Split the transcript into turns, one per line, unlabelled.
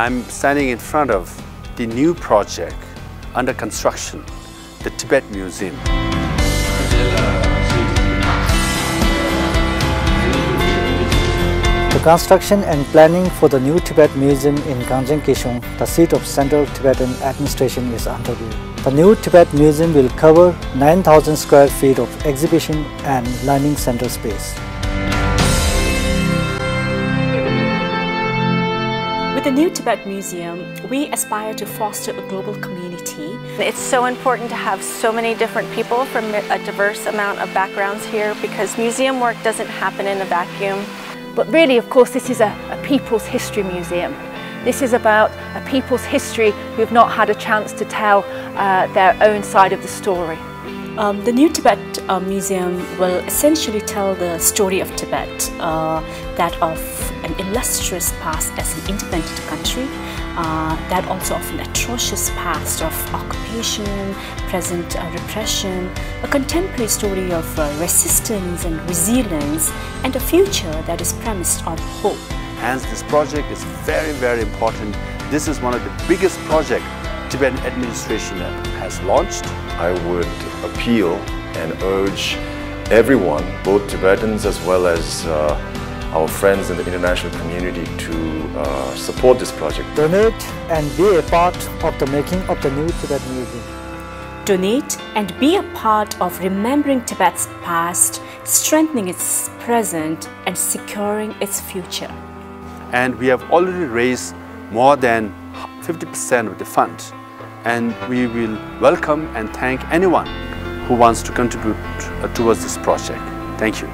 I'm standing in front of the new project under construction, the Tibet Museum.
The construction and planning for the new Tibet Museum in Kangchen-Kishong, the seat of Central Tibetan Administration, is underway. The new Tibet Museum will cover 9,000 square feet of exhibition and learning center space.
With the new Tibet Museum, we aspire to foster a global community.
It's so important to have so many different people from a diverse amount of backgrounds here, because museum work doesn't happen in a vacuum.
But really, of course, this is a people's history museum. This is about a people's history who've not had a chance to tell their own side of the story.
The new Tibet Museum will essentially tell the story of Tibet, that of an illustrious past as an independent country, that also of an atrocious past of occupation, present repression, a contemporary story of resistance and resilience, and a future that is premised on hope.
Hence, this project is very, very important. This is one of the biggest projects Tibetan administration has launched.
I would appeal and urge everyone, both Tibetans as well as our friends in the international community, to support this project.
Donate and be a part of the making of the new Tibet Museum.
Donate and be a part of remembering Tibet's past, strengthening its present, and securing its future.
And we have already raised more than 50% of the fund. And we will welcome and thank anyone who wants to contribute towards this project. Thank you.